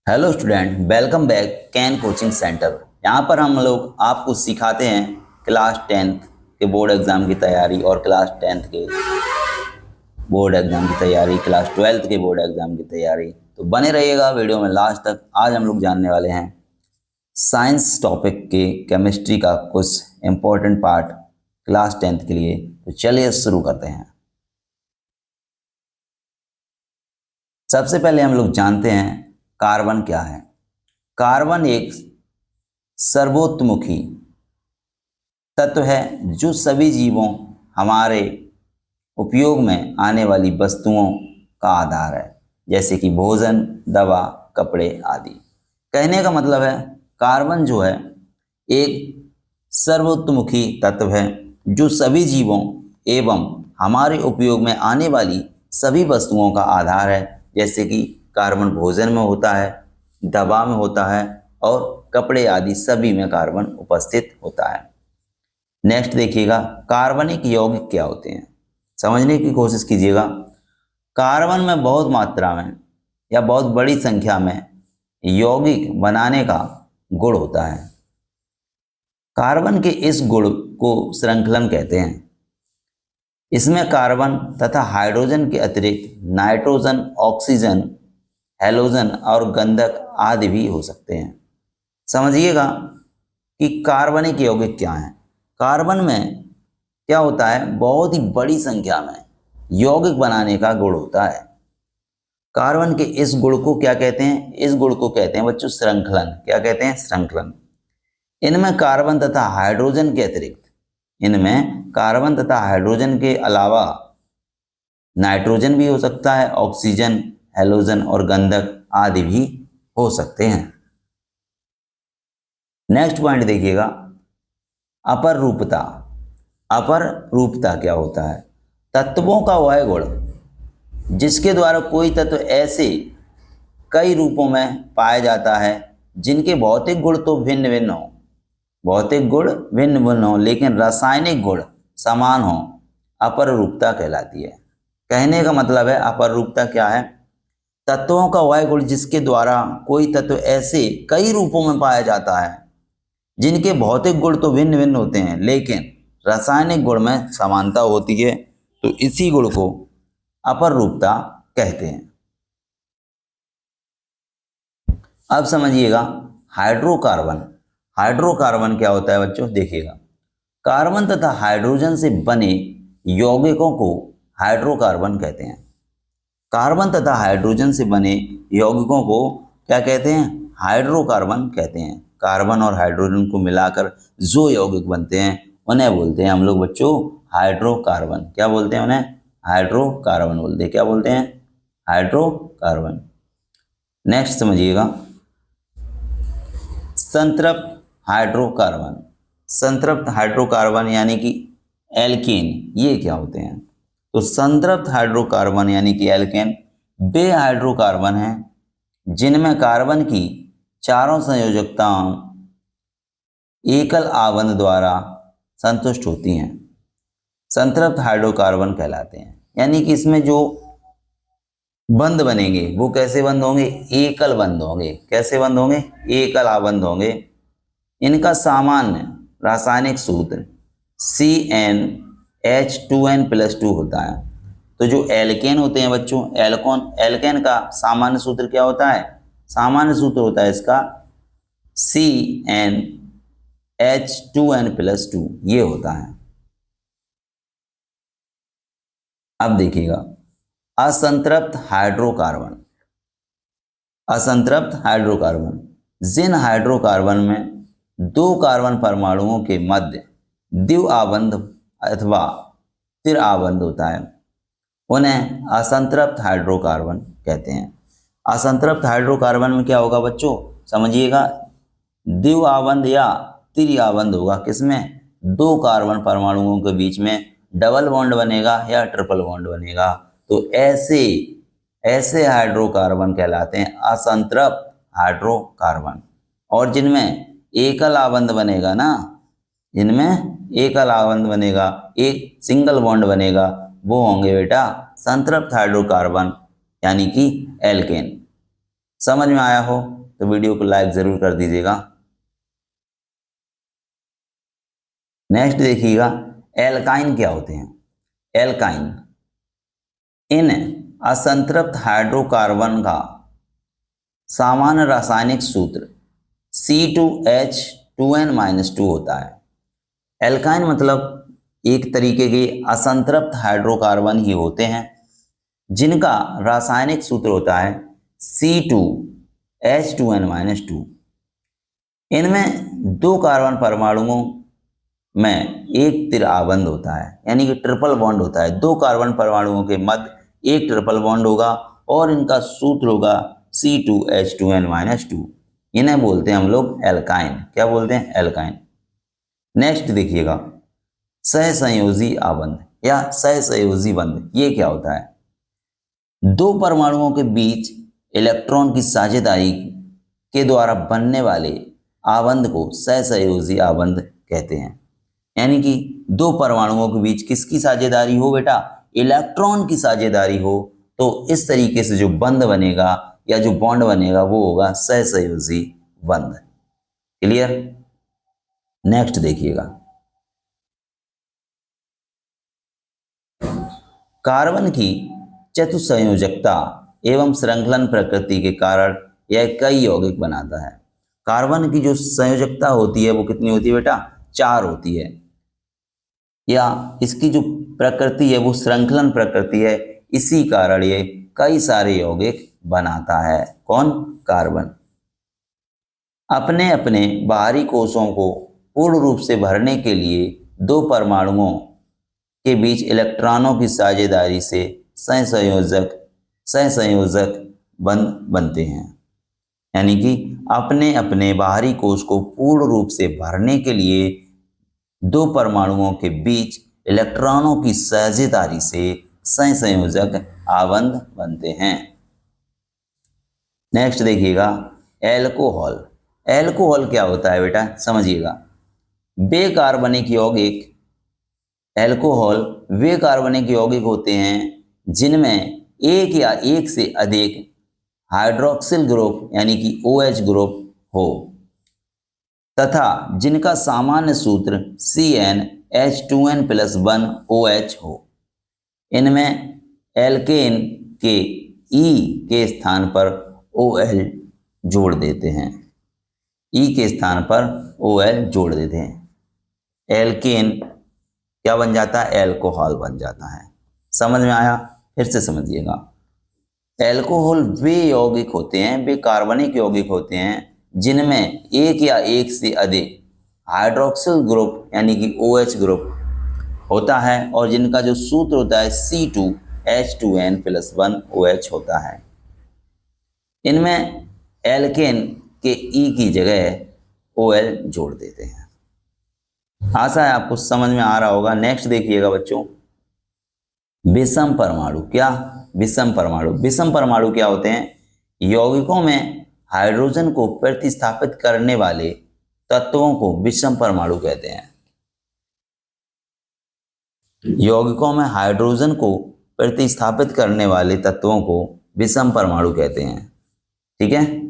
Hello student, welcome back can coaching centre. यहाँ पर हम लोग आपको सिखाते हैं क्लास 10th के बोर्ड एग्ज़ाम की तैयारी और क्लास 10th के बोर्ड एग्ज़ाम की तैयारी, क्लास 12th के बोर्ड एग्ज़ाम की तैयारी। तो बने रहिएगा वीडियो में लास्ट तक। आज हम लोग जानने वाले हैं साइंस टॉपिक के केमिस्ट्री का कुछ इम्पोर्टेंट पार्ट क्लास 10th के लिए। तो चलिए शुरू करते हैं। सबसे पहले हम लोग जानते हैं कार्बन क्या है। कार्बन एक सर्वोत्मुखी तत्व है जो सभी जीवों हमारे उपयोग में आने वाली वस्तुओं का आधार है, जैसे कि भोजन, दवा, कपड़े आदि। कहने का मतलब है कार्बन जो है एक सर्वोत्मुखी तत्व है जो सभी जीवों एवं हमारे उपयोग में आने वाली सभी वस्तुओं का आधार है, जैसे कि कार्बन भोजन में होता है, दवा में होता है और कपड़े आदि सभी में कार्बन उपस्थित होता है। नेक्स्ट देखिएगा, कार्बनिक यौगिक क्या होते हैं, समझने की कोशिश कीजिएगा। कार्बन में बहुत मात्रा में या बहुत बड़ी संख्या में यौगिक बनाने का गुण होता है। कार्बन के इस गुण को श्रृंखलन कहते हैं। इसमें कार्बन तथा हाइड्रोजन के अतिरिक्त नाइट्रोजन, ऑक्सीजन, हैलोजन और गंधक आदि भी हो सकते हैं। समझिएगा कि कार्बनिक यौगिक क्या हैं। कार्बन में क्या होता है, बहुत ही बड़ी संख्या में यौगिक बनाने का गुण होता है। कार्बन के इस गुण को क्या कहते हैं? इस गुण को कहते हैं बच्चों श्रृंखलन। क्या कहते हैं? श्रृंखलन। इनमें कार्बन तथा हाइड्रोजन के अतिरिक्त, इनमें कार्बन तथा हाइड्रोजन के अलावा नाइट्रोजन भी हो सकता है, ऑक्सीजन, हैलोजन और गंधक आदि भी हो सकते हैं। नेक्स्ट पॉइंट देखिएगा, अपर रूपता। अपर रूपता क्या होता है? तत्वों का वह गुण जिसके द्वारा कोई तत्व ऐसे कई रूपों में पाया जाता है जिनके भौतिक गुण तो भिन्न भिन्न हो, भौतिक गुण भिन्न भिन्न हो लेकिन रासायनिक गुण समान हो, अपर रूपता कहलाती है। कहने का मतलब है अपर रूपता क्या है? तत्वों का वह गुण जिसके द्वारा कोई तत्व ऐसे कई रूपों में पाया जाता है जिनके भौतिक गुण तो भिन्न भिन्न होते हैं लेकिन रासायनिक गुण में समानता होती है, तो इसी गुण को अपर रूपता कहते हैं। अब समझिएगा हाइड्रोकार्बन। हाइड्रोकार्बन क्या होता है बच्चों? देखिएगा, कार्बन तथा हाइड्रोजन से बने यौगिकों को हाइड्रोकार्बन कहते हैं। कार्बन तथा हाइड्रोजन से बने यौगिकों को क्या कहते हैं? हाइड्रोकार्बन कहते हैं। कार्बन और हाइड्रोजन को मिलाकर जो यौगिक बनते हैं उन्हें बोलते हैं हम लोग बच्चों हाइड्रोकार्बन। क्या बोलते हैं उन्हें? हाइड्रोकार्बन बोलते हैं। क्या बोलते हैं? हाइड्रोकार्बन। नेक्स्ट समझिएगा, संतृप्त हाइड्रोकार्बन। संतृप्त हाइड्रोकार्बन यानी कि एल्केन, ये क्या होते हैं? तो संतृप्त हाइड्रोकार्बन यानी कि एल्केन वे हाइड्रोकार्बन हैं जिनमें कार्बन की चारों संयोजकताएं एकल आबंध द्वारा संतुष्ट होती हैं, संतृप्त हाइड्रोकार्बन कहलाते हैं। यानी कि इसमें जो बंध बनेंगे वो कैसे बंध होंगे? एकल बंध होंगे। कैसे बंध होंगे? एकल आबंध होंगे। इनका सामान्य रासायनिक सूत्र CnH2n+2 होता है। तो जो एल्केन होते हैं बच्चों, एल्केन का सामान्य सूत्र क्या होता है? सामान्य सूत्र होता है इसका CnH2n+2, ये होता है। अब देखिएगा असंतृप्त हाइड्रोकार्बन। असंतृप्त हाइड्रोकार्बन जिन हाइड्रोकार्बन में दो कार्बन परमाणुओं के मध्य द्विआबंध अथवा त्रिआबंध होता है उन्हें असंतृप्त हाइड्रोकार्बन कहते हैं। असंतृप्त हाइड्रोकार्बन में क्या होगा बच्चों? समझिएगा, द्विआबंध या त्रिआबंध होगा। किसमें? दो कार्बन परमाणुओं के बीच में डबल बॉन्ड बनेगा या ट्रिपल बॉन्ड बनेगा। तो ऐसे हाइड्रोकार्बन कहलाते हैं असंतृप्त हाइड्रोकार्बन। और जिनमें एकल आबंध बनेगा ना, जिनमें एकल आबंध बनेगा, एक सिंगल बॉन्ड बनेगा, वो होंगे बेटा संतृप्त हाइड्रोकार्बन यानी कि एल्केन। समझ में आया हो तो वीडियो को लाइक ज़रूर कर दीजिएगा। नेक्स्ट देखिएगा, एल्काइन क्या होते हैं। एल्काइन इन असंतृप्त हाइड्रोकार्बन का सामान्य रासायनिक सूत्र C2H2n-2 होता है। एल्काइन मतलब एक तरीके के असंतृप्त हाइड्रोकार्बन ही होते हैं जिनका रासायनिक सूत्र होता है C2H2n-2। इनमें दो कार्बन परमाणुओं में एक तिर आबंध होता है, यानी कि ट्रिपल बॉन्ड होता है। दो कार्बन परमाणुओं के मध्य एक ट्रिपल बॉन्ड होगा और इनका सूत्र होगा C2H2n-2। इन्हें बोलते हैं हम लोग एल्काइन। क्या बोलते हैं? एल्काइन। नेक्स्ट देखिएगा, सहसंयोजी आबंध या सहसंयोजी बंध, ये क्या होता है? दो परमाणुओं के बीच इलेक्ट्रॉन की साझेदारी के द्वारा बनने वाले आबंध को सहसंयोजी आबंध कहते हैं। यानी कि दो परमाणुओं के बीच किसकी साझेदारी हो बेटा? इलेक्ट्रॉन की साझेदारी हो, तो इस तरीके से जो बंध बनेगा या जो बॉन्ड बनेगा वो होगा सहसंयोजी बंध। क्लियर? नेक्स्ट देखिएगा, कार्बन की चतुसंयोजकता एवं श्रृंखलन प्रकृति के कारण यह कई यौगिक बनाता है। कार्बन की जो संयोजकता होती है वो कितनी होती है बेटा? 4 होती है, या इसकी जो प्रकृति है वो श्रृंखलन प्रकृति है, इसी कारण ये कई सारे यौगिक बनाता है। कौन? कार्बन। अपने अपने बाहरी कोशों को पूर्ण रूप से भरने के लिए दो परमाणुओं के बीच इलेक्ट्रॉनों की साझेदारी से सहसंयोजक बंध बनते हैं। यानी कि अपने अपने बाहरी कोश को पूर्ण रूप से भरने के लिए दो परमाणुओं के बीच इलेक्ट्रॉनों की साझेदारी से सहसंयोजक आबंध बनते हैं। नेक्स्ट देखिएगा, एल्कोहल। एल्कोहल क्या होता है बेटा? समझिएगा, बेकार्बनिक यौगिक, एल्कोहल वे कार्बनिक यौगिक होते हैं जिनमें एक या एक से अधिक हाइड्रोक्सिल ग्रुप यानी कि OH ग्रुप हो तथा जिनका सामान्य सूत्र CnH2n+1OH हो। इनमें एल्केन के E के स्थान पर OL जोड़ देते हैं। E के स्थान पर OL जोड़ देते हैं। एल्केन क्या बन जाता है? एल्कोहल बन जाता है। समझ में आया? फिर से समझिएगा, एल्कोहल वे यौगिक होते हैं, वे कार्बनिक यौगिक होते हैं जिनमें एक या एक से अधिक हाइड्रोक्सिल ग्रुप यानी कि OH ग्रुप होता है और जिनका जो सूत्र होता है C2H2n+1OH होता है। इनमें एल्केन के E की जगह OL जोड़ देते हैं। आशा है आपको समझ में आ रहा होगा। नेक्स्ट देखिएगा बच्चों, विषम परमाणु। क्या? विषम परमाणु। विषम परमाणु क्या होते हैं? यौगिकों में हाइड्रोजन को प्रतिस्थापित करने वाले तत्वों को विषम परमाणु कहते हैं। यौगिकों में हाइड्रोजन को प्रतिस्थापित करने वाले तत्वों को विषम परमाणु कहते हैं। ठीक है?